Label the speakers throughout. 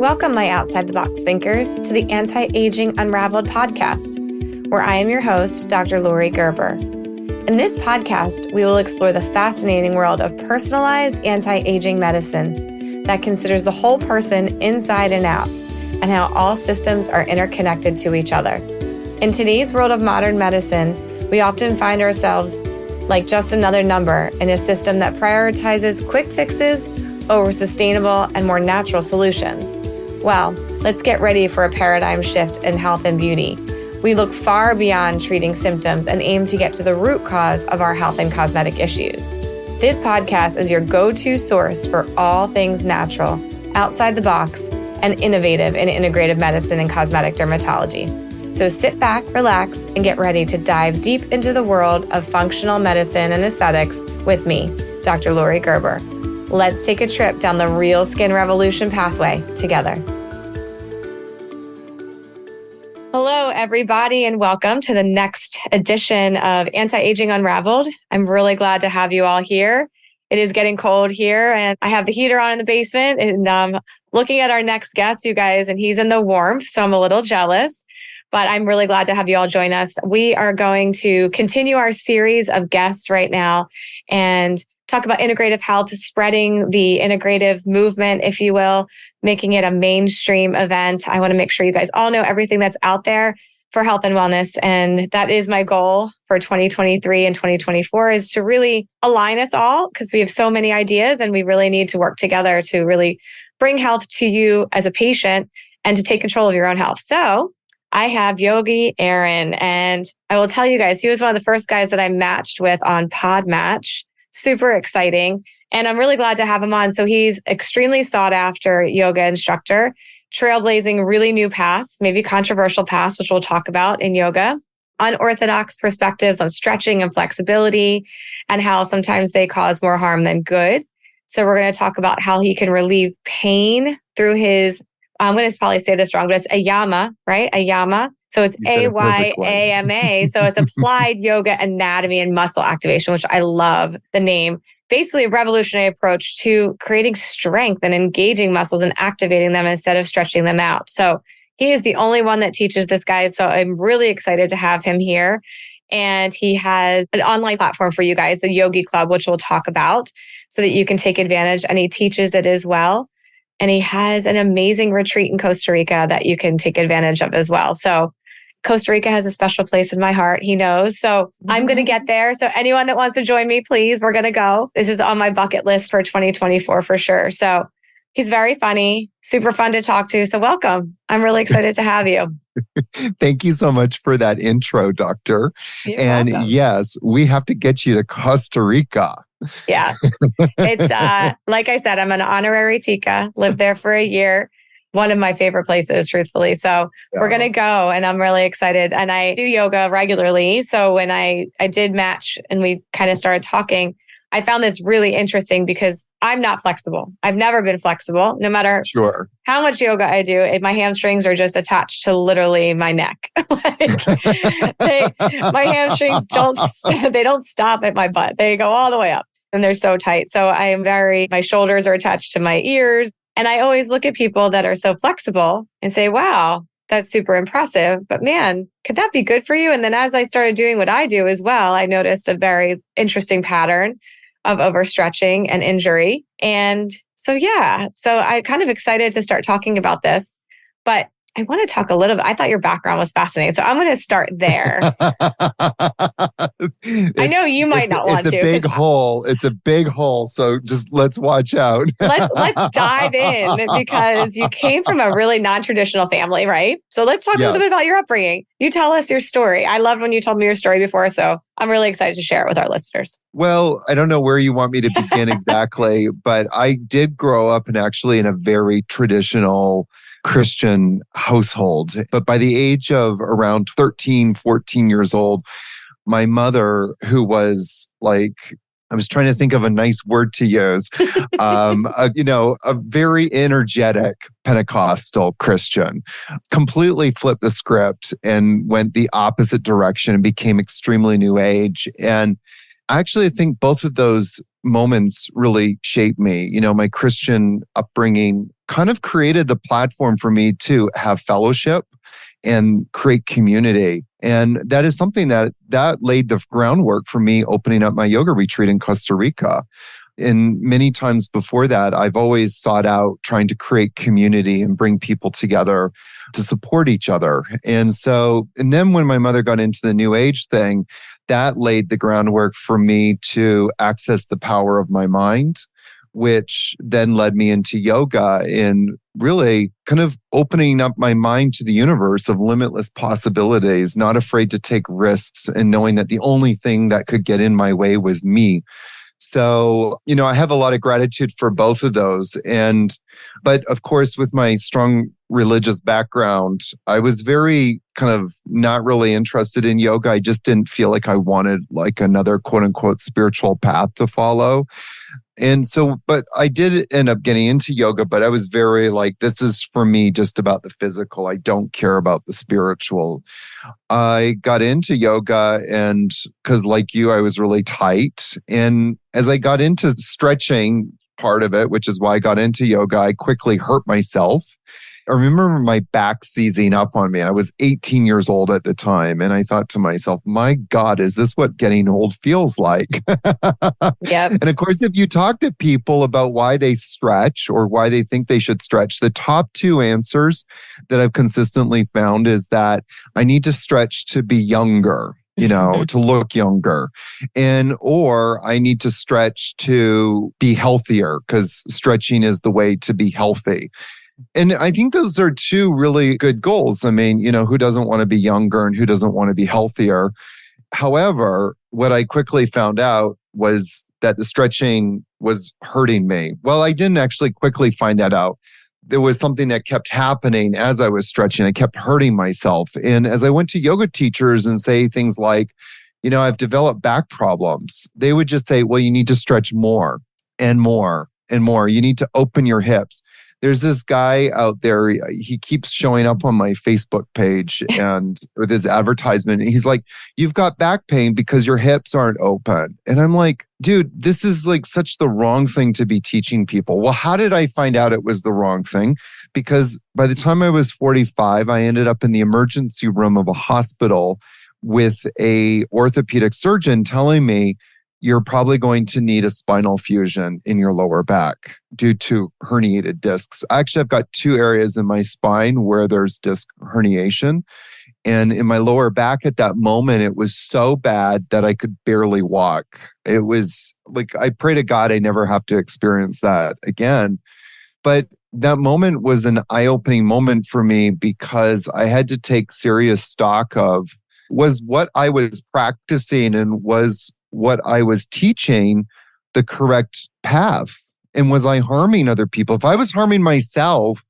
Speaker 1: Welcome, my outside-the-box thinkers, to the Anti-Aging Unraveled podcast, where I am your host, Dr. Lori Gerber. In this podcast, we will explore the fascinating world of personalized anti-aging medicine that considers the whole person inside and out, and how all systems are interconnected to each other. In today's world of modern medicine, we often find ourselves like just another number in a system that prioritizes quick fixes over sustainable and more natural solutions. Well, let's get ready for a paradigm shift in health and beauty. We look far beyond treating symptoms and aim to get to the root cause of our health and cosmetic issues. This podcast is your go-to source for all things natural, outside the box, and innovative in integrative medicine and cosmetic dermatology. So sit back, relax, and get ready to dive deep into the world of functional medicine and aesthetics with me, Dr. Lori Gerber. Let's take a trip down the real skin revolution pathway together. Hello, everybody, and welcome to the next edition of Anti-Aging Unraveled. I'm really glad to have you all here. It is getting cold here, and I have the heater on in the basement, and I'm looking at our next guest, you guys, and he's in the warmth, so I'm a little jealous. But I'm really glad to have you all join us. We are going to continue our series of guests right now and talk about integrative health, spreading the integrative movement, if you will, making it a mainstream event. I want to make sure you guys all know everything that's out there for health and wellness. And that is my goal for 2023 and 2024 is to really align us all because we have so many ideas and we really need to work together to really bring health to you as a patient and to take control of your own health. So I have Yogi Aaron, and I will tell you guys, he was one of the first guys that I matched with on Podmatch. Super exciting. And I'm really glad to have him on. So he's extremely sought after yoga instructor, trailblazing really new paths, maybe controversial paths, which we'll talk about in yoga, unorthodox perspectives on stretching and flexibility and how sometimes they cause more harm than good. So we're going to talk about how he can relieve pain through his, I'm going to probably say this wrong, but it's AYAMA, right? AYAMA. So it's AYAMA. So it's applied yoga anatomy and muscle activation, which I love the name. Basically a revolutionary approach to creating strength and engaging muscles and activating them instead of stretching them out. So he is the only one that teaches this, guys. So I'm really excited to have him here. And he has an online platform for you guys, the Yogi Club, which we'll talk about so that you can take advantage. And he teaches it as well. And he has an amazing retreat in Costa Rica that you can take advantage of as well. So Costa Rica has a special place in my heart. He knows. So I'm going to get there. So anyone that wants to join me, please, we're going to go. This is on my bucket list for 2024 for sure. So he's very funny, super fun to talk to. So welcome. I'm really excited to have you.
Speaker 2: Thank you so much for that intro, Doctor.
Speaker 1: You're
Speaker 2: welcome. Yes, we have to get you to Costa Rica.
Speaker 1: Yes. It's like I said, I'm an honorary Tika, lived there for a year. One of my favorite places, truthfully. So we're going to go and I'm really excited. And I do yoga regularly. So when I did match and we kind of started talking, I found this really interesting because I'm not flexible. I've never been flexible, no matter how much yoga I do. My hamstrings are just attached to literally my neck. My hamstrings they don't stop at my butt. They go all the way up and they're so tight. So my shoulders are attached to my ears. And I always look at people that are so flexible and say, wow, that's super impressive. But man, could that be good for you? And then as I started doing what I do as well, I noticed a very interesting pattern of overstretching and injury. And so I'm kind of excited to start talking about this. But I want to talk a little bit. I thought your background was fascinating. So I'm going to start there. I know you might not want to.
Speaker 2: It's a big hole. It's a big hole. So just let's watch out.
Speaker 1: Let's dive in because you came from a really non-traditional family, right? So let's talk a little bit about your upbringing. You tell us your story. I loved when you told me your story before. So I'm really excited to share it with our listeners.
Speaker 2: Well, I don't know where you want me to begin exactly, but I did grow up in a very traditional Christian household. But by the age of around 13, 14 years old, my mother, who was like, I was trying to think of a nice word to use, a very energetic Pentecostal Christian, completely flipped the script and went the opposite direction and became extremely new age. And Actually, I think both of those moments really shaped me. My Christian upbringing kind of created the platform for me to have fellowship and create community. And that is something that laid the groundwork for me opening up my yoga retreat in Costa Rica. And many times before that, I've always sought out trying to create community and bring people together to support each other. And then when my mother got into the New Age thing, that laid the groundwork for me to access the power of my mind, which then led me into yoga and really kind of opening up my mind to the universe of limitless possibilities, not afraid to take risks and knowing that the only thing that could get in my way was me. So, I have a lot of gratitude for both of those. But of course, with my strong religious background, I was very kind of not really interested in yoga. I just didn't feel like I wanted like another quote unquote spiritual path to follow. But I did end up getting into yoga, but I was very like, this is for me just about the physical. I don't care about the spiritual. I got into yoga and because like you, I was really tight. And as I got into stretching part of it, which is why I got into yoga, I quickly hurt myself. I remember my back seizing up on me. I was 18 years old at the time. And I thought to myself, my God, is this what getting old feels like?
Speaker 1: Yep.
Speaker 2: And of course, if you talk to people about why they stretch or why they think they should stretch, the top two answers that I've consistently found is that I need to stretch to be younger. To look younger. Or I need to stretch to be healthier because stretching is the way to be healthy. And I think those are two really good goals. I mean, who doesn't want to be younger and who doesn't want to be healthier? However, what I quickly found out was that the stretching was hurting me. Well, I didn't actually quickly find that out. There was something that kept happening as I was stretching. I kept hurting myself. And as I went to yoga teachers and say things like, I've developed back problems, they would just say, well, you need to stretch more and more and more. You need to open your hips. There's this guy out there, he keeps showing up on my Facebook page and with his advertisement. And he's like, you've got back pain because your hips aren't open. And I'm like, dude, this is like such the wrong thing to be teaching people. Well, how did I find out it was the wrong thing? Because by the time I was 45, I ended up in the emergency room of a hospital with a orthopedic surgeon telling me, you're probably going to need a spinal fusion in your lower back due to herniated discs. Actually, I've got two areas in my spine where there's disc herniation. And in my lower back at that moment, it was so bad that I could barely walk. It was like, I pray to God I never have to experience that again. But that moment was an eye-opening moment for me because I had to take serious stock of, was what I was practicing and was what I was teaching the correct path? And was I harming other people? If I was harming myself,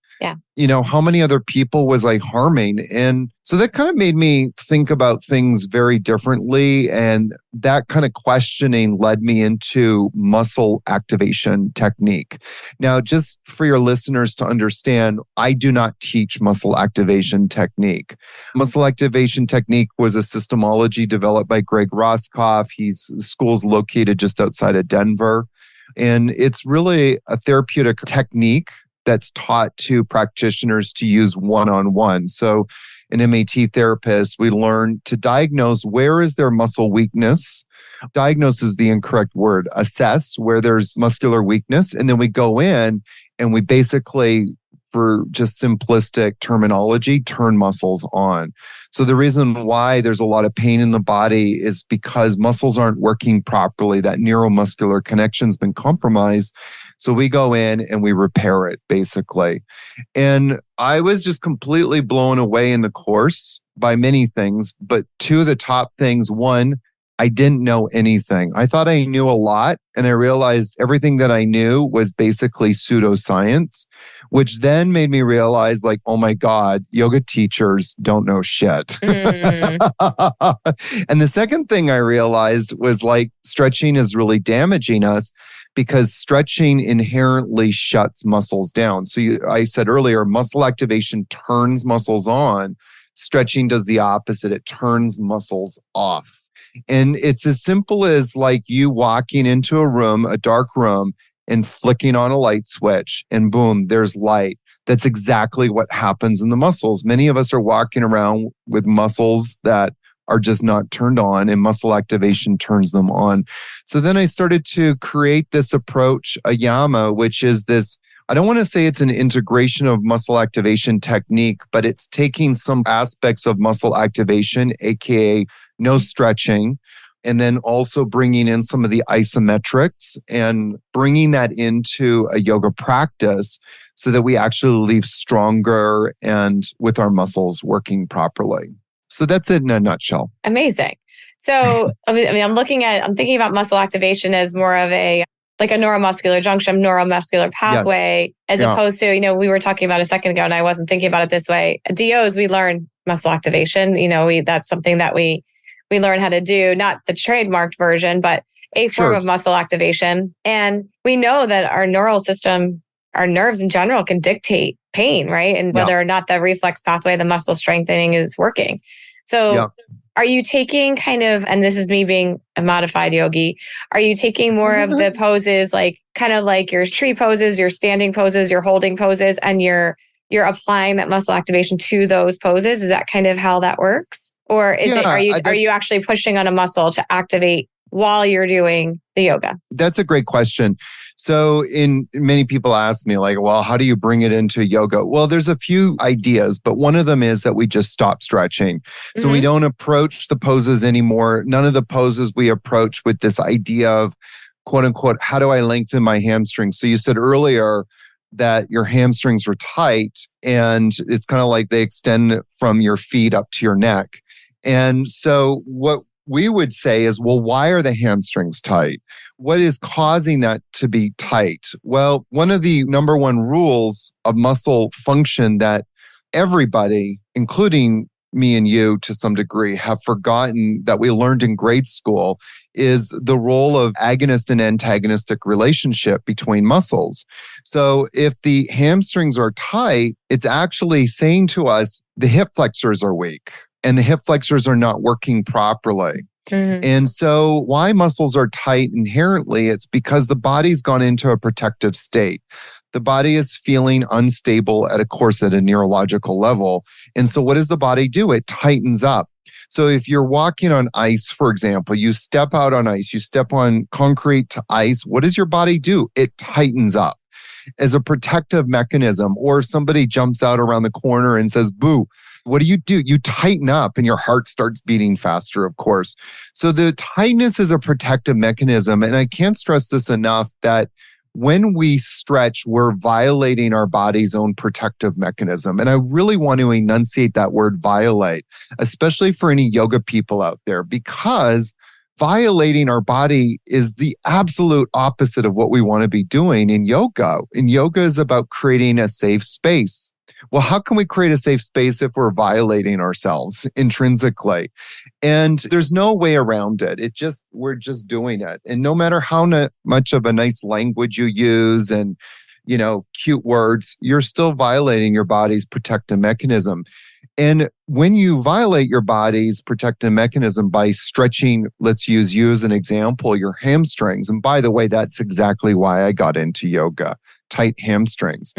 Speaker 2: how many other people was I harming? And so that kind of made me think about things very differently. And that kind of questioning led me into muscle activation technique. Now, just for your listeners to understand, I do not teach muscle activation technique. Muscle activation technique was a systemology developed by Greg Roscoff. The school's located just outside of Denver. And it's really a therapeutic technique that's taught to practitioners to use one-on-one. So an MAT therapist, we learn to diagnose where is their muscle weakness. Diagnose is the incorrect word. Assess where there's muscular weakness. And then we go in and we basically, for just simplistic terminology, turn muscles on. So the reason why there's a lot of pain in the body is because muscles aren't working properly. That neuromuscular connection's been compromised. So we go in and we repair it, basically. And I was just completely blown away in the course by many things, but two of the top things, one, I didn't know anything. I thought I knew a lot, and I realized everything that I knew was basically pseudoscience, which then made me realize, like, oh my God, yoga teachers don't know shit. And the second thing I realized was like stretching is really damaging us because stretching inherently shuts muscles down. So I said earlier, muscle activation turns muscles on. Stretching does the opposite. It turns muscles off. And it's as simple as like you walking into a room, a dark room, and flicking on a light switch, and boom, there's light. That's exactly what happens in the muscles. Many of us are walking around with muscles that are just not turned on, and muscle activation turns them on. So then I started to create this approach, AYAMA, which is this, I don't want to say it's an integration of muscle activation technique, but it's taking some aspects of muscle activation, AKA no stretching, and then also bringing in some of the isometrics and bringing that into a yoga practice so that we actually leave stronger and with our muscles working properly. So that's it in a nutshell.
Speaker 1: Amazing. So, I'm thinking about muscle activation as more of a neuromuscular junction, neuromuscular pathway, as opposed to, we were talking about a second ago, and I wasn't thinking about it this way. DOs, we learn muscle activation. That's something that we learn how to do, not the trademarked version, but a form of muscle activation. And we know that our neural system, our nerves in general, can dictate pain, right? And whether or not the reflex pathway, the muscle strengthening is working. So are you taking and this is me being a modified yogi, are you taking more of the poses, kind of like your tree poses, your standing poses, your holding poses, and you're applying that muscle activation to those poses? Is that kind of how that works? Or are you actually pushing on a muscle to activate while you're doing the yoga?
Speaker 2: That's a great question. So many people ask me well, how do you bring it into yoga? Well, there's a few ideas, but one of them is that we just stop stretching. So we don't approach the poses anymore. None of the poses we approach with this idea of quote unquote, how do I lengthen my hamstrings? So you said earlier that your hamstrings are tight, and it's kind of like they extend from your feet up to your neck. And so what we would say is, well, why are the hamstrings tight? What is causing that to be tight? Well, one of the number one rules of muscle function that everybody, including me and you to some degree, have forgotten that we learned in grade school is the role of agonist and antagonistic relationship between muscles. So if the hamstrings are tight, it's actually saying to us the hip flexors are weak and the hip flexors are not working properly. And so why muscles are tight inherently, it's because the body's gone into a protective state. The body is feeling unstable at a neurological level. And so what does the body do? It tightens up. So if you're walking on ice, for example, you step out on ice, you step on concrete to ice, what does your body do? It tightens up as a protective mechanism. Or if somebody jumps out around the corner and says, boo, what do? You tighten up and your heart starts beating faster, of course. So the tightness is a protective mechanism. And I can't stress this enough that when we stretch, we're violating our body's own protective mechanism. And I really want to enunciate that word violate, especially for any yoga people out there, because violating our body is the absolute opposite of what we want to be doing in yoga. And yoga is about creating a safe space. Well, how can we create a safe space if we're violating ourselves intrinsically? And there's no way around it. We're just doing it. And no matter how much of a nice language you use and, cute words, you're still violating your body's protective mechanism. And when you violate your body's protective mechanism by stretching, let's use you as an example, your hamstrings. And by the way, that's exactly why I got into yoga, tight hamstrings.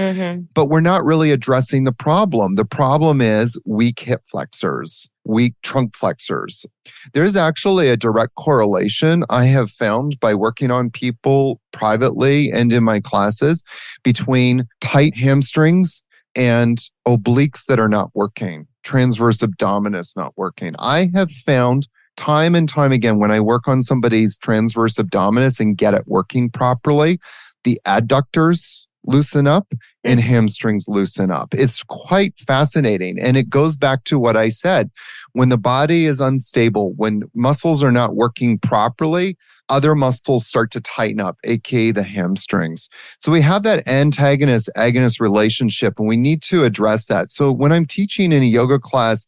Speaker 2: But we're not really addressing the problem. The problem is weak hip flexors, weak trunk flexors. There's actually a direct correlation I have found by working on people privately and in my classes between tight hamstrings and obliques that are not working, transverse abdominis not working. I have found time and time again when I work on somebody's transverse abdominis and get it working properly, the adductors loosen up and hamstrings loosen up. It's quite fascinating. And it goes back to what I said. When the body is unstable, when muscles are not working properly, other muscles start to tighten up, aka the hamstrings. So we have that antagonist-agonist relationship, and we need to address that. So when I'm teaching in a yoga class,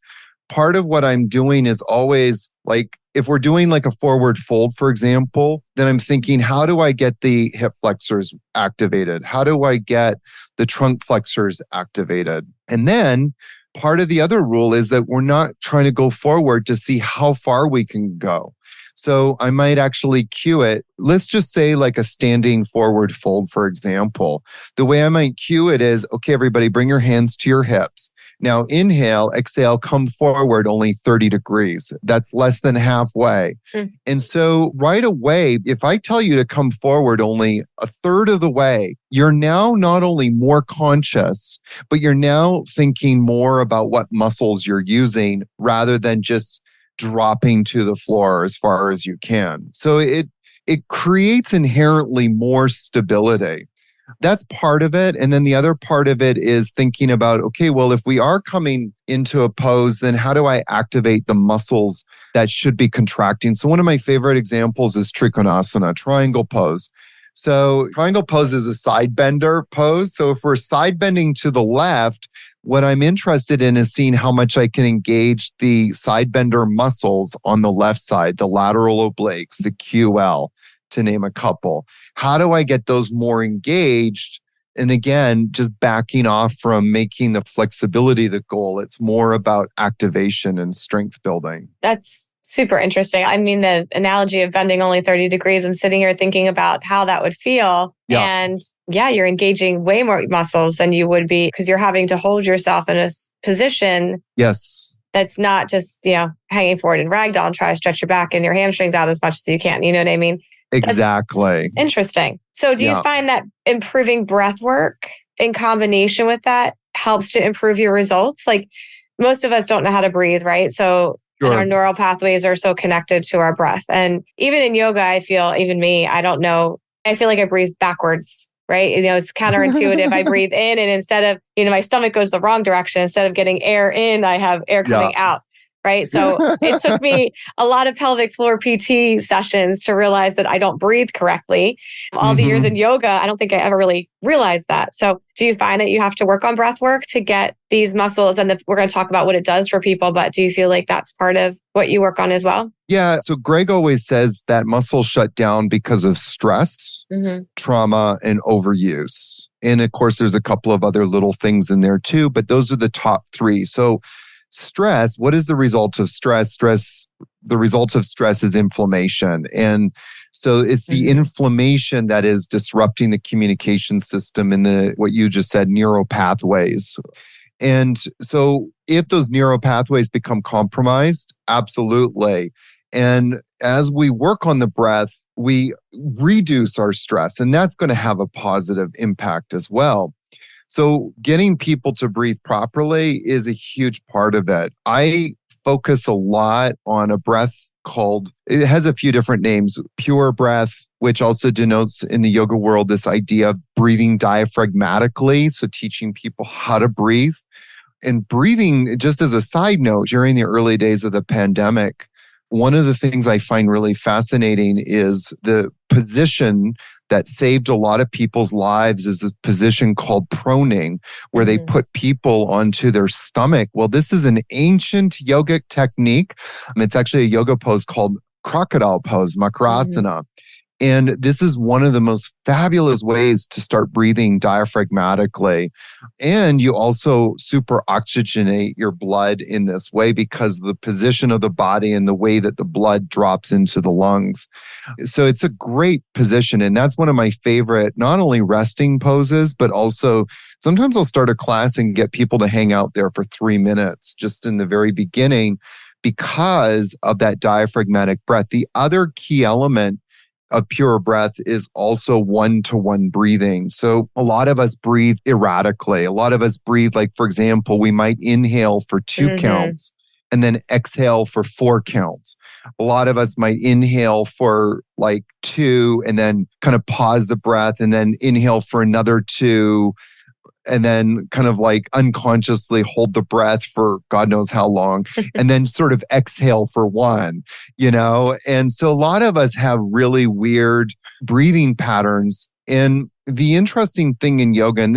Speaker 2: part of what I'm doing is always if we're doing a forward fold, for example, then I'm thinking, how do I get the hip flexors activated? How do I get the trunk flexors activated? And then part of the other rule is that we're not trying to go forward to see how far we can go. So I might actually cue it. Let's just say like a standing forward fold, for example. The way I might cue it is, okay, everybody, bring your hands to your hips. Now inhale, exhale, come forward only 30 degrees. That's less than halfway. And so right away, if I tell you to come forward only a third of the way, you're now not only more conscious, but you're now thinking more about what muscles you're using rather than just dropping to the floor as far as you can. So it creates inherently more stability. That's part of it. And then the other part of it is thinking about, okay, well, if we are coming into a pose, then how do I activate the muscles that should be contracting? So one of my favorite examples is Trikonasana, triangle pose. So triangle pose is a side bender pose. So if we're side bending to the left, what I'm interested in is seeing how much I can engage the side bender muscles on the left side, the lateral obliques, the QL, to name a couple. How do I get those more engaged? And again, just backing off from making the flexibility the goal. It's more about activation and strength building.
Speaker 1: That's super interesting. I mean, the analogy of bending only 30 degrees and sitting here thinking about how that would feel.
Speaker 2: Yeah.
Speaker 1: And yeah, you're engaging way more muscles than you would be because you're having to hold yourself in a position.
Speaker 2: Yes.
Speaker 1: That's not just, hanging forward in ragdoll and try to stretch your back and your hamstrings out as much as you can. You know what I mean?
Speaker 2: Exactly.
Speaker 1: That's interesting. So do you find that improving breath work in combination with that helps to improve your results? Like most of us don't know how to breathe, right? So and our neural pathways are so connected to our breath. And even in yoga, I feel, even me, I don't know, I feel like I breathe backwards, right? It's counterintuitive. I breathe in and instead of, my stomach goes the wrong direction. Instead of getting air in, I have air coming out. Right. So it took me a lot of pelvic floor PT sessions to realize that I don't breathe correctly. All the years in yoga, I don't think I ever really realized that. So do you find that you have to work on breath work to get these muscles? And we're going to talk about what it does for people, but do you feel like that's part of what you work on as well?
Speaker 2: Yeah. So Greg always says that muscles shut down because of stress, trauma, and overuse. And of course, there's a couple of other little things in there too, but those are the top three. So stress, what is the result of stress? The result of stress is inflammation. And so it's the inflammation that is disrupting the communication system in the, what you just said, neural pathways. And so if those neural pathways become compromised, absolutely. And as we work on the breath, we reduce our stress, and that's going to have a positive impact as well. So getting people to breathe properly is a huge part of it. I focus a lot on a breath it has a few different names, pure breath, which also denotes in the yoga world this idea of breathing diaphragmatically. So teaching people how to breathe. And breathing, just as a side note, during the early days of the pandemic, one of the things I find really fascinating is the position that saved a lot of people's lives is a position called proning, where they put people onto their stomach. Well, this is an ancient yogic technique. It's actually a yoga pose called crocodile pose, makarasana. And this is one of the most fabulous ways to start breathing diaphragmatically. And you also super oxygenate your blood in this way because the position of the body and the way that the blood drops into the lungs. So it's a great position. And that's one of my favorite, not only resting poses, but also sometimes I'll start a class and get people to hang out there for 3 minutes just in the very beginning because of that diaphragmatic breath. The other key element of pure breath is also one-to-one breathing. So a lot of us breathe erratically. A lot of us breathe, like, for example, we might inhale for 2 counts and then exhale for 4 counts. A lot of us might inhale for like 2 and then kind of pause the breath and then inhale for another 2 and then kind of like unconsciously hold the breath for God knows how long, and then sort of exhale for 1, And so a lot of us have really weird breathing patterns. And the interesting thing in yoga, and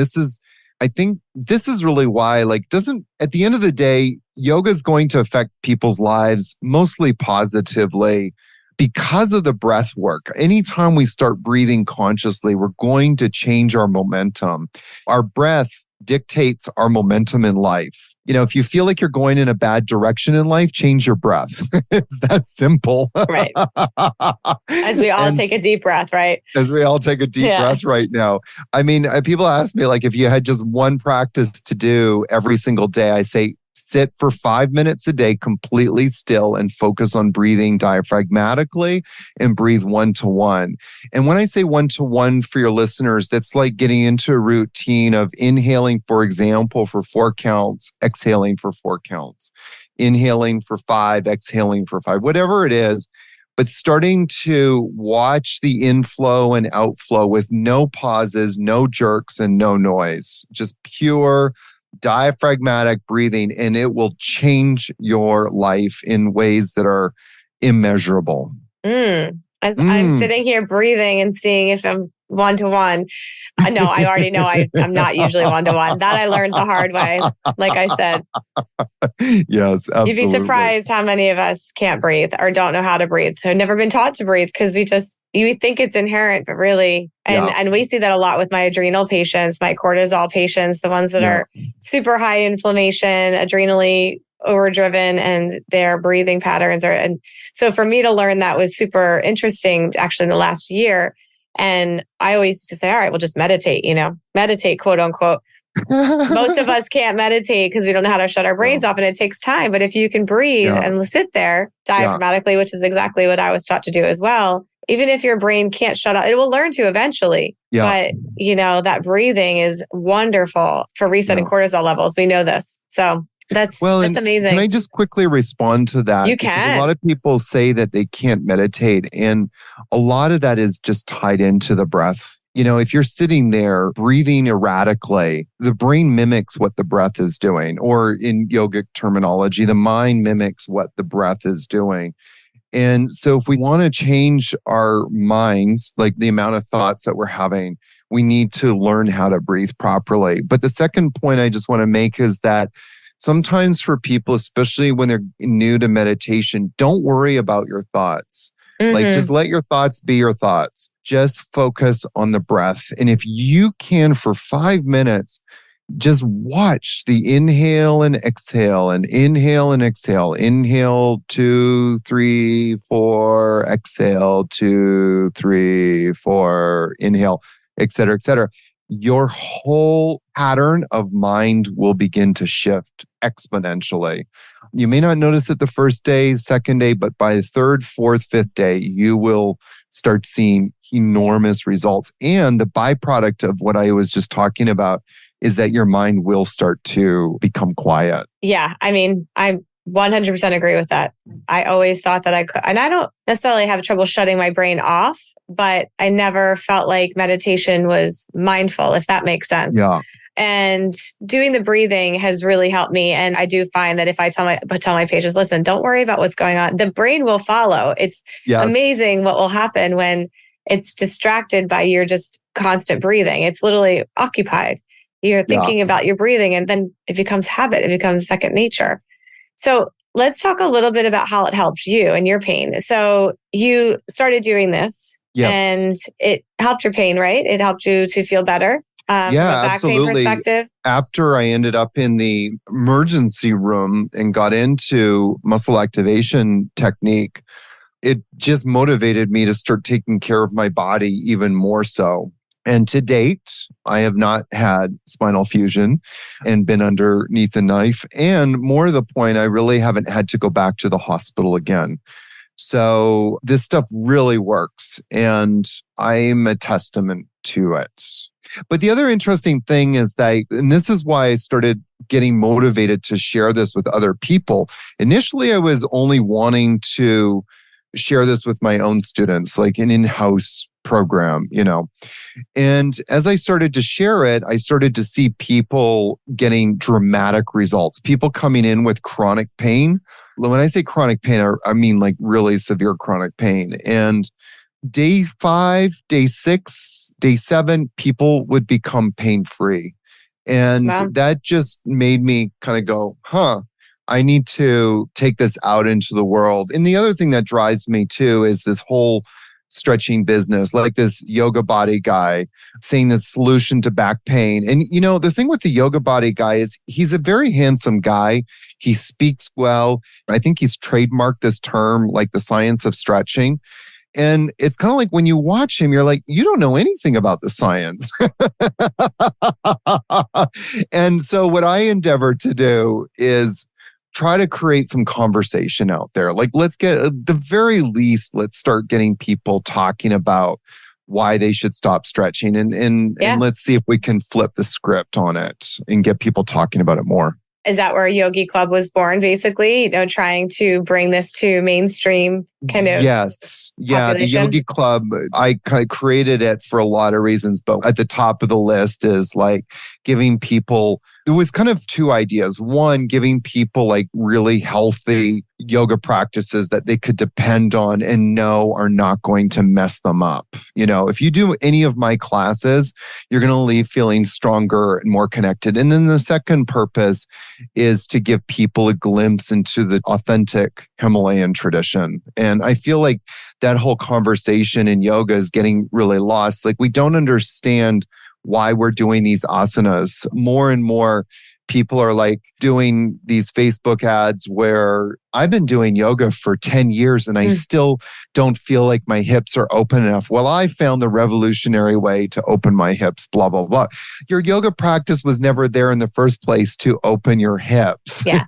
Speaker 2: I think this is really why, at the end of the day, yoga is going to affect people's lives mostly positively because of the breath work. Anytime we start breathing consciously, we're going to change our momentum. Our breath dictates our momentum in life. if you feel like you're going in a bad direction in life, change your breath. It's that simple.
Speaker 1: Right. As we all take a deep breath, right?
Speaker 2: As we all take a deep breath right now. I mean, people ask me, like, if you had just one practice to do every single day, I say, sit for 5 minutes a day completely still and focus on breathing diaphragmatically and breathe 1-to-1. And when I say 1-to-1 for your listeners, that's like getting into a routine of inhaling, for example, for 4 counts, exhaling for 4 counts, inhaling for 5, exhaling for 5, whatever it is. But starting to watch the inflow and outflow with no pauses, no jerks, and no noise, just pure diaphragmatic breathing, and it will change your life in ways that are immeasurable.
Speaker 1: I'm sitting here breathing and seeing if I'm 1-to-1. No, I already know I'm not usually 1-to-1. That I learned the hard way, like I said.
Speaker 2: Yes, absolutely.
Speaker 1: You'd be surprised how many of us can't breathe or don't know how to breathe. Have never been taught to breathe because you think it's inherent, but really, and we see that a lot with my adrenal patients, my cortisol patients, the ones that are super high inflammation, adrenally overdriven, and their breathing patterns are. And so for me to learn that was super interesting actually in the last year. And I always used to say, all right, we'll just meditate, meditate, quote unquote. Most of us can't meditate because we don't know how to shut our brains off, and it takes time. But if you can breathe and sit there diaphragmatically, which is exactly what I was taught to do as well, even if your brain can't shut out, it will learn to eventually. But, that breathing is wonderful for resetting cortisol levels. We know this. So that's amazing.
Speaker 2: Can I just quickly respond to that?
Speaker 1: You can.
Speaker 2: Because a lot of people say that they can't meditate, and a lot of that is just tied into the breath. If you're sitting there breathing erratically, the brain mimics what the breath is doing, or in yogic terminology, the mind mimics what the breath is doing. And so if we want to change our minds, like the amount of thoughts that we're having, we need to learn how to breathe properly. But the second point I just want to make is that sometimes for people, especially when they're new to meditation, don't worry about your thoughts. Like, just let your thoughts be your thoughts. Just focus on the breath. And if you can, for 5 minutes, just watch the inhale and exhale and inhale and exhale. Inhale, 2, 3, 4, exhale, 2, 3, 4, inhale, et cetera, your whole pattern of mind will begin to shift exponentially. You may not notice it the first day, second day, but by the third, fourth, fifth day, you will start seeing enormous results. And the byproduct of what I was just talking about is that your mind will start to become quiet.
Speaker 1: Yeah. I mean, I 100% agree with that. I always thought that I could, and I don't necessarily have trouble shutting my brain off, but I never felt like meditation was mindful, if that makes sense.
Speaker 2: Yeah.
Speaker 1: And doing the breathing has really helped me. And I do find that if I tell my patients, listen, don't worry about what's going on, the brain will follow. It's amazing what will happen when it's distracted by your just constant breathing. It's literally occupied. You're thinking about your breathing, and then it becomes habit. It becomes second nature. So let's talk a little bit about how it helped you and your pain. So you started doing this and it helped your pain, right? It helped you to feel better. From a back pain perspective.
Speaker 2: After I ended up in the emergency room and got into muscle activation technique, it just motivated me to start taking care of my body even more so. And to date, I have not had spinal fusion and been underneath a knife. And more to the point, I really haven't had to go back to the hospital again. So this stuff really works, and I'm a testament to it. But the other interesting thing is that, and this is why I started getting motivated to share this with other people. Initially, I was only wanting to share this with my own students, like an in-house program, And as I started to share it, I started to see people getting dramatic results, people coming in with chronic pain. When I say chronic pain, I mean like really severe chronic pain. And day 5, day 6, day 7, people would become pain-free. And that just made me kind of go, I need to take this out into the world. And the other thing that drives me too is this whole stretching business, like this yoga body guy saying the solution to back pain. And, the thing with the yoga body guy is he's a very handsome guy. He speaks well. I think he's trademarked this term, like the science of stretching. And it's kind of like when you watch him, you're like, you don't know anything about the science. And so what I endeavor to do is try to create some conversation out there. Like, let's get, at the very least, let's start getting people talking about why they should stop stretching. And let's see if we can flip the script on it and get people talking about it more.
Speaker 1: Is that where Yogi Club was born, basically? Trying to bring this to mainstream kind of
Speaker 2: Yes. Yeah,
Speaker 1: population?
Speaker 2: the Yogi Club, I kind of created it for a lot of reasons, but at the top of the list is like giving people, there was kind of two ideas. One, giving people like really healthy yoga practices that they could depend on and know are not going to mess them up. If you do any of my classes, you're going to leave feeling stronger and more connected. And then the second purpose is to give people a glimpse into the authentic Himalayan tradition. And I feel like that whole conversation in yoga is getting really lost. Like, we don't understand why we're doing these asanas. More and more people are like doing these Facebook ads where I've been doing yoga for 10 years and I still don't feel like my hips are open enough. Well, I found the revolutionary way to open my hips, blah, blah, blah. Your yoga practice was never there in the first place to open your hips.
Speaker 1: Yeah.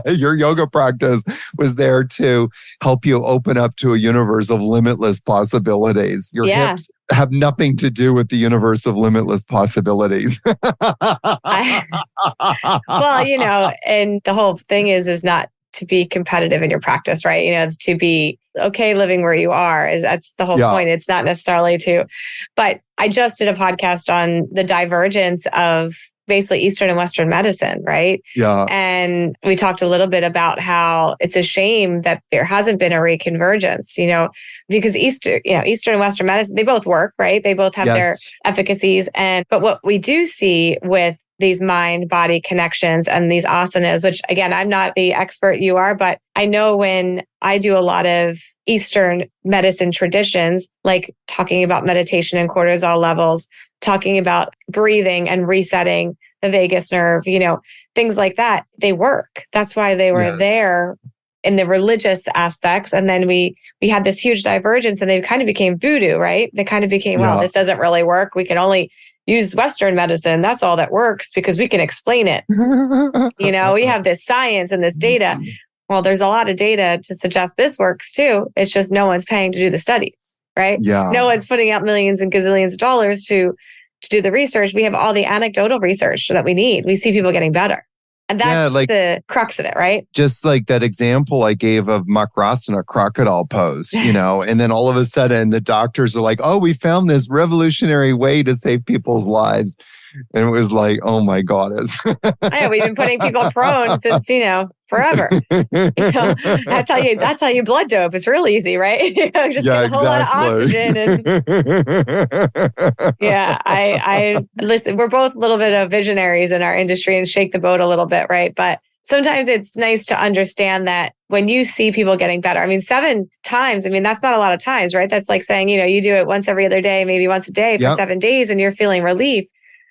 Speaker 2: Your yoga practice was there to help you open up to a universe of limitless possibilities. Your hips have nothing to do with the universe of limitless possibilities.
Speaker 1: Well, and the whole thing is not to be competitive in your practice, right? It's to be okay living where you are. That's the whole point. It's not necessarily but I just did a podcast on the divergence of basically Eastern and Western medicine, right?
Speaker 2: Yeah.
Speaker 1: And we talked a little bit about how it's a shame that there hasn't been a reconvergence, because Eastern and Western medicine, they both work, right? They both have their efficacies. But what we do see with these mind-body connections and these asanas, which again, I'm not the expert you are, but I know when I do a lot of Eastern medicine traditions, like talking about meditation and cortisol levels, talking about breathing and resetting the vagus nerve, things like that, they work. That's why they were there in the religious aspects. And then we had this huge divergence and they kind of became voodoo, right? They kind of became, well, this doesn't really work. We can only use Western medicine. That's all that works because we can explain it. We have this science and this data. Well, there's a lot of data to suggest this works too. It's just no one's paying to do the studies, right?
Speaker 2: Yeah.
Speaker 1: No one's putting out millions and gazillions of dollars to do the research. We have all the anecdotal research that we need. We see people getting better. And that's the crux of it, right?
Speaker 2: Just like that example I gave of Makrasana, crocodile pose, and then all of a sudden the doctors are like, oh, we found this revolutionary way to save people's lives. And it was like, oh my God.
Speaker 1: We've been putting people prone since, forever. That's how you blood dope. It's real easy, right? Just get a whole lot of oxygen. And I listen, we're both a little bit of visionaries in our industry and shake the boat a little bit, right? But sometimes it's nice to understand that when you see people getting better, 7 times, that's not a lot of times, right? That's like saying, you do it once every other day, maybe once a day for 7 days and you're feeling relief.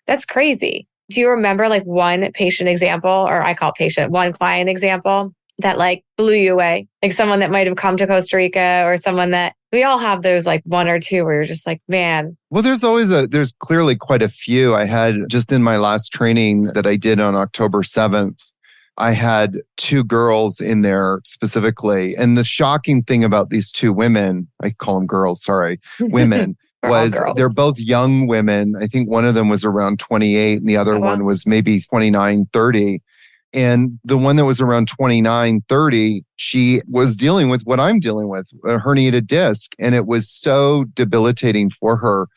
Speaker 1: That's crazy. Do you remember like one patient example, or I call patient, one client example that like blew you away? Like someone that might have come to Costa Rica or someone that we all have those like one or two where you're just like, man.
Speaker 2: Well, there's clearly quite a few. I had just in my last training that I did on October 7th, I had 2 girls in there specifically. And the shocking thing about these 2 women, I call them girls, sorry, women. They're both young women. I think one of them was around 28 and the other one was maybe 29, 30. And the one that was around 29, 30, she was dealing with what I'm dealing with, a herniated disc. And it was so debilitating for her.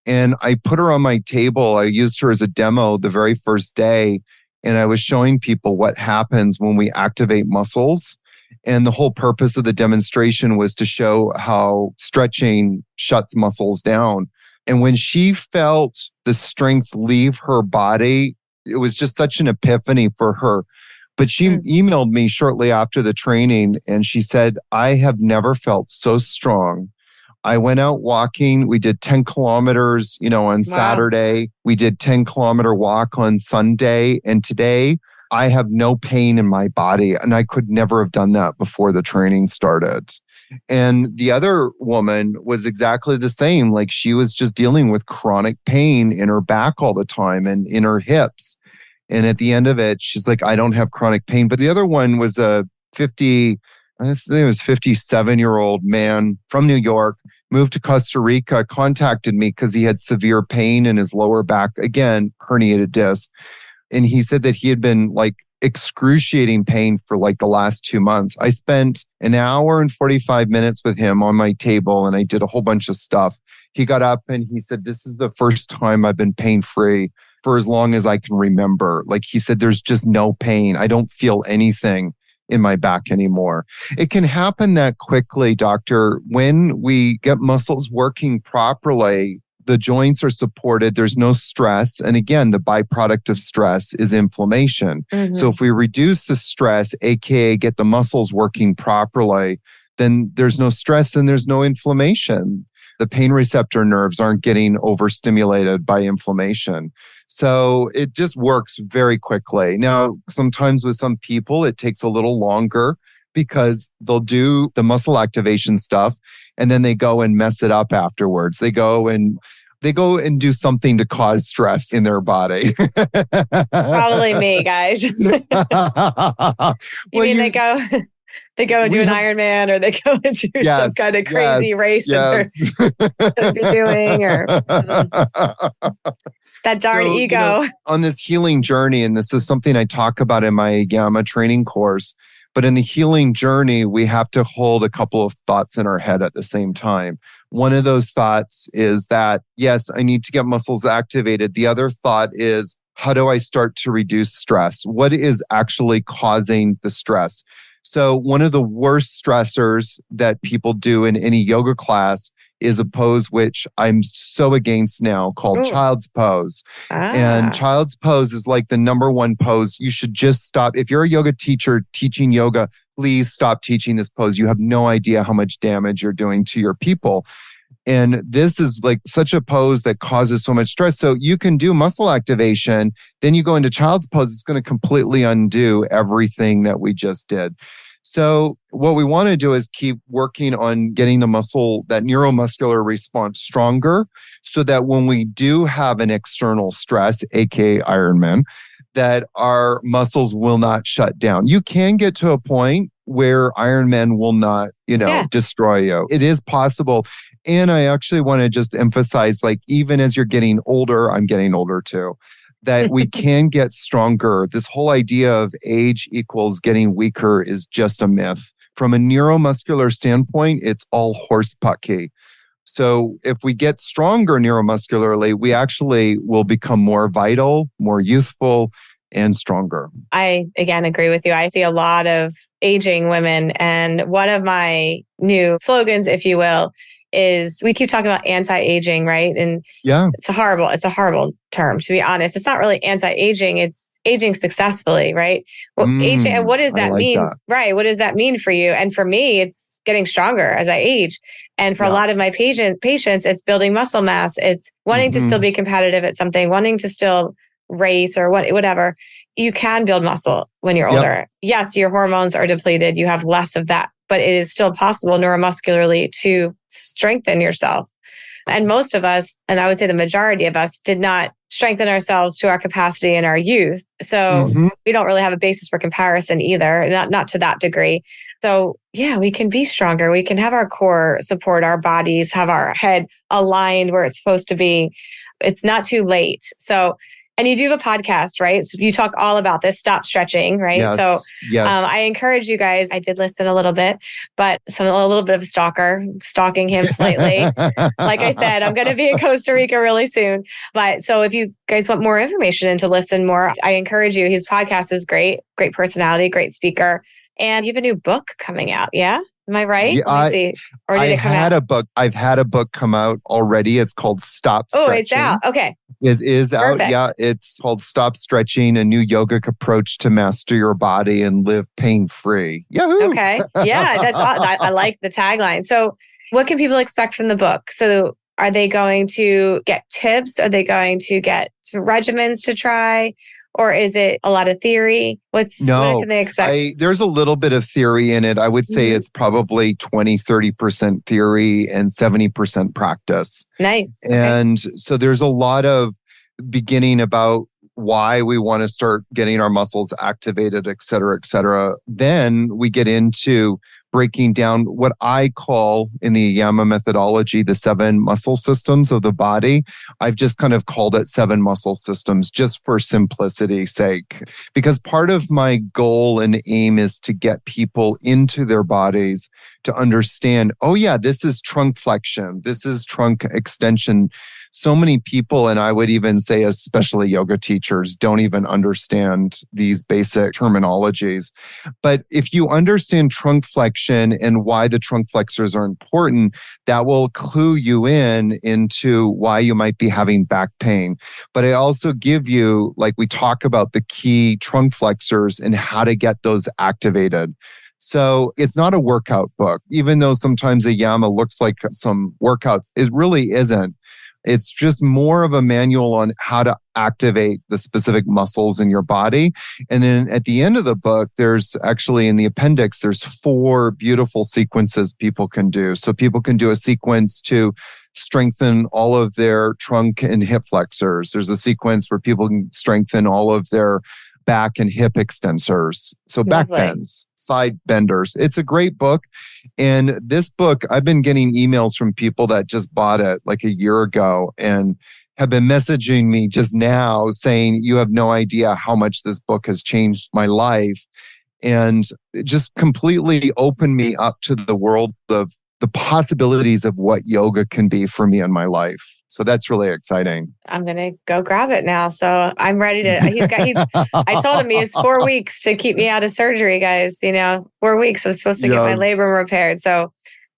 Speaker 2: And I put her on my table. I used her as a demo the very first day. And I was showing people what happens when we activate muscles. And the whole purpose of the demonstration was to show how stretching shuts muscles down. And when she felt the strength leave her body, it was just such an epiphany for her. But she emailed me shortly after the training and she said, I have never felt so strong. I went out walking. We did 10 kilometers, on Saturday. We did 10-kilometer walk on Sunday. And today I have no pain in my body. And I could never have done that before the training started. And the other woman was exactly the same. Like she was just dealing with chronic pain in her back all the time and in her hips. And at the end of it, she's like, I don't have chronic pain. But the other one was I think it was 57-year-old man from New York, moved to Costa Rica, contacted me because he had severe pain in his lower back, again, herniated disc. And he said that he had been like excruciating pain for like the last 2 months. I spent an hour and 45 minutes with him on my table and I did a whole bunch of stuff. He got up and he said, this is the first time I've been pain-free for as long as I can remember. Like he said, there's just no pain. I don't feel anything in my back anymore. It can happen that quickly, doctor. When we get muscles working properly, the joints are supported, there's no stress. And again, the byproduct of stress is inflammation. So if we reduce the stress, aka get the muscles working properly, then there's no stress and there's no inflammation. The pain receptor nerves aren't getting overstimulated by inflammation. So it just works very quickly. Now, sometimes with some people, it takes a little longer because they'll do the muscle activation stuff and then they go and mess it up afterwards. They go and do something to cause stress in their body.
Speaker 1: Probably me, guys. They go and do an Ironman, or they go and do some kind of crazy race that they're be doing, or that darn ego.
Speaker 2: On this healing journey, and this is something I talk about in my AYAMA training course, but in the healing journey, we have to hold a couple of thoughts in our head at the same time. One of those thoughts is that, yes, I need to get muscles activated. The other thought is, how do I start to reduce stress? What is actually causing the stress? So one of the worst stressors that people do in any yoga class is a pose which I'm so against now, called child's pose. And child's pose is like the number one pose. You should just stop. If you're a yoga teacher teaching yoga, please stop teaching this pose. You have no idea how much damage you're doing to your people. And this is like such a pose that causes so much stress. So you can do muscle activation, then you go into child's pose. It's going to completely undo everything that we just did. So what we want to do is keep working on getting the muscle, that neuromuscular response, stronger, so that when we do have an external stress, aka Ironman, that our muscles will not shut down. You can get to a point where Ironman will not, destroy you. It is possible. And I actually want to just emphasize, like, even as you're getting older, I'm getting older too, that we can get stronger. This whole idea of age equals getting weaker is just a myth. From a neuromuscular standpoint, it's all horsepucky. So if we get stronger neuromuscularly, we actually will become more vital, more youthful, and stronger.
Speaker 1: I, again, agree with you. I see a lot of aging women. And one of my new slogans, if you will, is we keep talking about anti-aging, right? And it's a horrible term, to be honest. It's not really anti-aging, it's aging successly, right? Well, aging, and what does that mean? That. Right. What does that mean for you? And for me, it's getting stronger as I age. And for a lot of my patients, it's building muscle mass. It's wanting to still be competitive at something, wanting to still race or whatever. You can build muscle when you're older. Yes, your hormones are depleted. You have less of that, but it is still possible neuromuscularly to strengthen yourself. And most of us, and I would say the majority of us, did not strengthen ourselves to our capacity in our youth. So we don't really have a basis for comparison either, not to that degree. So yeah, we can be stronger. We can have our core support our bodies, have our head aligned where it's supposed to be. It's not too late. So, and you do have a podcast, right? So you talk all about this, stop stretching, right? I encourage you guys. I did listen a little bit, but a little bit of a stalking him slightly. Like I said, I'm going to be in Costa Rica really soon. But so if you guys want more information and to listen more, I encourage you. His podcast is great personality, great speaker. And you have a new book coming out, yeah? Am I right?
Speaker 2: Yeah,
Speaker 1: Let me see. Or did it come out?
Speaker 2: I've had a book come out already. It's called Stop Stretching.
Speaker 1: Oh, it's out. Okay.
Speaker 2: It is
Speaker 1: Perfect.
Speaker 2: out. Yeah. It's called Stop Stretching, a new yogic approach to master your body and live pain-free. Yahoo!
Speaker 1: Okay. Yeah, that's I like the tagline. So What can people expect from the book? So are they going to get tips? Are they going to get regimens to try? Or is it a lot of theory? What
Speaker 2: No,
Speaker 1: can they expect?
Speaker 2: there's a little bit of theory in it. I would say it's probably 20-30% theory and 70% practice.
Speaker 1: Nice.
Speaker 2: And so there's a lot of beginning about why we want to start getting our muscles activated, et cetera, et cetera. Then we get into breaking down what I call in the AYAMA methodology, the 7 muscle systems of the body. I've just kind of called it 7 muscle systems just for simplicity's sake, because part of my goal and aim is to get people into their bodies to understand, oh yeah, this is trunk flexion. This is trunk extension. So many people, and I would even say especially yoga teachers, don't even understand these basic terminologies. But if you understand trunk flexion and why the trunk flexors are important, that will clue you into why you might be having back pain. But I also give you, like we talk about the key trunk flexors and how to get those activated. So it's not a workout book, even though sometimes AYAMA looks like some workouts. It really isn't. It's just more of a manual on how to activate the specific muscles in your body. And then at the end of the book, there's actually in the appendix, there's 4 beautiful sequences people can do. So people can do a sequence to strengthen all of their trunk and hip flexors. There's a sequence where people can strengthen all of their back and hip extensors. So back bends, side benders. It's a great book. And this book, I've been getting emails from people that just bought it like a year ago and have been messaging me just now saying, you have no idea how much this book has changed my life. And it just completely opened me up to the world of the possibilities of what yoga can be for me in my life. So that's really exciting.
Speaker 1: I'm going to go grab it now. So I'm ready to, I told him he has 4 weeks to keep me out of surgery, guys. 4 weeks. I'm supposed to get my labrum repaired. So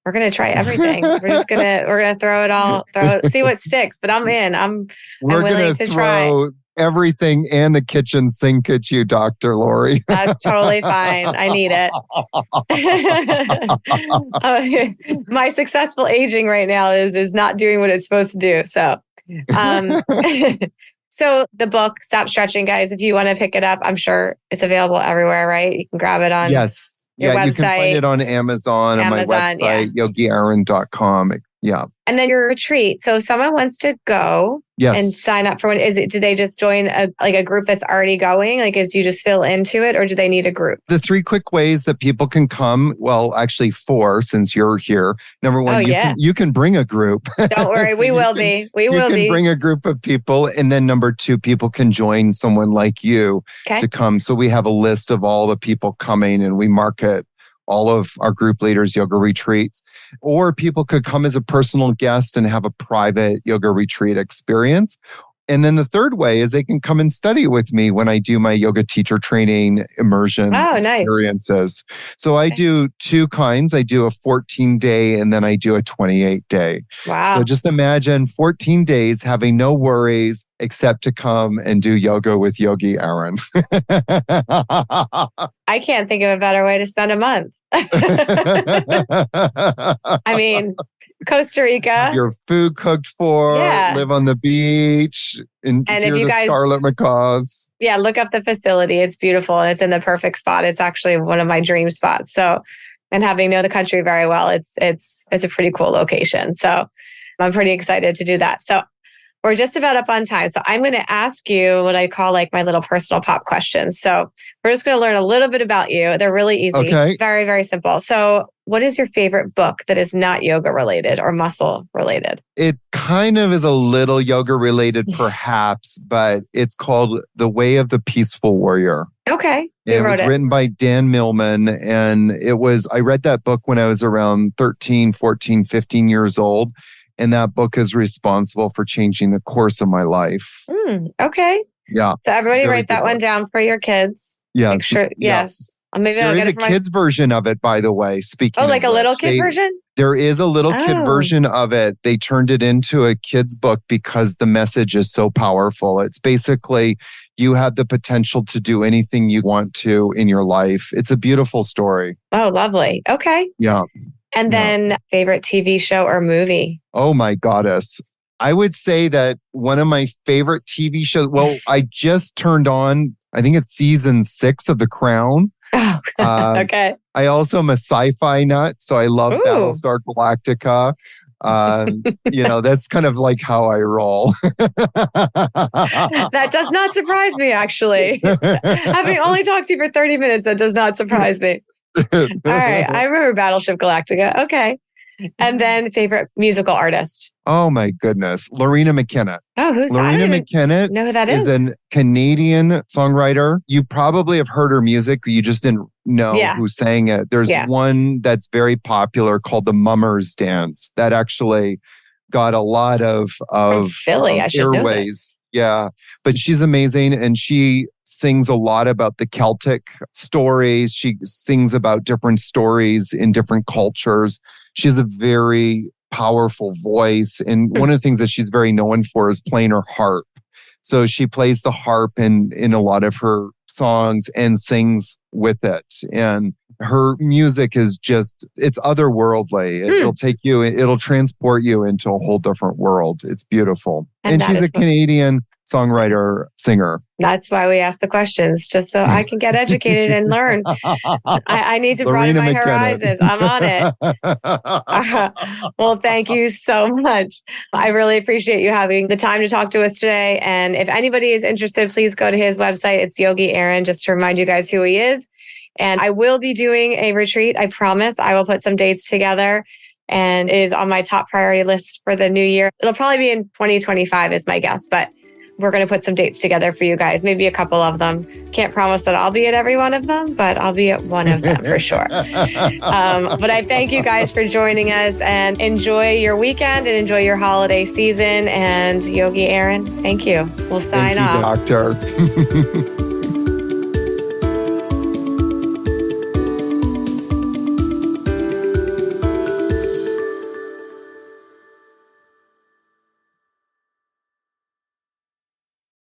Speaker 1: we're going to try everything. We're going to throw it all, see what sticks, but I'm in. I'm willing to try
Speaker 2: everything and the kitchen sink at you, Dr. Lori.
Speaker 1: That's totally fine. I need it. My successful aging right now is not doing what it's supposed to do. So, so the book, Stop Stretching, guys, if you want to pick it up, I'm sure it's available everywhere, right? You can grab it on your website.
Speaker 2: You can find it on Amazon on my website, yogiaaron.com. Yeah.
Speaker 1: And then your retreat. So if someone wants to go and sign up for one, do they just join a group that's already going? Do you just fill into it or do they need a group?
Speaker 2: The 3 quick ways that people can come, well, actually 4 since you're here. Number 1, you can bring a group.
Speaker 1: Don't worry, we will be. We will be.
Speaker 2: You can bring a group of people. And then number 2, people can join someone like you to come. So we have a list of all the people coming and we market all of our group leaders' yoga retreats, or people could come as a personal guest and have a private yoga retreat experience. And then the third way is they can come and study with me when I do my yoga teacher training immersion experiences. Nice. So I do 2 kinds. I do a 14-day and then I do a 28-day.
Speaker 1: Wow.
Speaker 2: So just imagine 14 days having no worries except to come and do yoga with Yogi Aaron.
Speaker 1: I can't think of a better way to spend a month. I mean, Costa Rica.
Speaker 2: Your food cooked for, live on the beach, and hear if you guys, scarlet macaws.
Speaker 1: Yeah, look up the facility. It's beautiful and it's in the perfect spot. It's actually one of my dream spots. So, and having known the country very well, it's a pretty cool location. So I'm pretty excited to do that. So we're just about up on time. So I'm going to ask you what I call my little personal pop questions. So we're just going to learn a little bit about you. They're really easy.
Speaker 2: Okay.
Speaker 1: Very, very simple. So what is your favorite book that is not yoga related or muscle related?
Speaker 2: It kind of is a little yoga related perhaps, but it's called The Way of the Peaceful Warrior.
Speaker 1: Okay.
Speaker 2: It was written by Dan Millman. And I read that book when I was around 13, 14, 15 years old. And that book is responsible for changing the course of my life.
Speaker 1: Okay.
Speaker 2: Yeah.
Speaker 1: So everybody write that one down for your kids.
Speaker 2: Yes.
Speaker 1: Make sure. Yes. Maybe
Speaker 2: there is a kid's version of it, by the way. Speaking of
Speaker 1: like a little kid version?
Speaker 2: There is a little kid version of it. They turned it into a kid's book because the message is so powerful. It's basically, you have the potential to do anything you want to in your life. It's a beautiful story.
Speaker 1: Oh, lovely. Okay.
Speaker 2: Yeah.
Speaker 1: And then favorite TV show or movie?
Speaker 2: Oh my goddess. I would say that one of my favorite TV shows, well, I just turned on, I think it's season 6 of The Crown.
Speaker 1: Oh, okay.
Speaker 2: I also am a sci-fi nut, so I love Battlestar Galactica. That's kind of like how I roll.
Speaker 1: That does not surprise me, actually. Having only talked to you for 30 minutes, that does not surprise me. All right. I remember Battleship Galactica. Okay. And then favorite musical artist?
Speaker 2: Oh my goodness. Lorena McKennitt.
Speaker 1: Oh, who's that?
Speaker 2: Lorena McKennitt
Speaker 1: know who that is.
Speaker 2: A Canadian songwriter. You probably have heard her music. You just didn't know who sang it. There's one that's very popular called the Mummers Dance that actually got a lot of
Speaker 1: Philly. I should know this.
Speaker 2: Yeah, but she's amazing, and she sings a lot about the Celtic stories. She sings about different stories in different cultures. She has a very powerful voice, and one of the things that she's very known for is playing her harp. So she plays the harp in a lot of her songs and sings with it. And her music is just, it's otherworldly. It'll transport you into a whole different world. It's beautiful. And she's a Canadian songwriter, singer.
Speaker 1: That's why we ask the questions, just so I can get educated and learn. I need to broaden my horizons. I'm on it. Well, thank you so much. I really appreciate you having the time to talk to us today. And if anybody is interested, please go to his website. It's Yogi Aaron, just to remind you guys who he is. And I will be doing a retreat. I promise. I will put some dates together, and it is on my top priority list for the new year. It'll probably be in 2025 is my guess, but we're going to put some dates together for you guys, maybe a couple of them. Can't promise that I'll be at every one of them, but I'll be at one of them for sure. But I thank you guys for joining us, and enjoy your weekend and enjoy your holiday season. And Yogi Aaron, thank you. We'll sign off.
Speaker 2: Thank you, Doctor.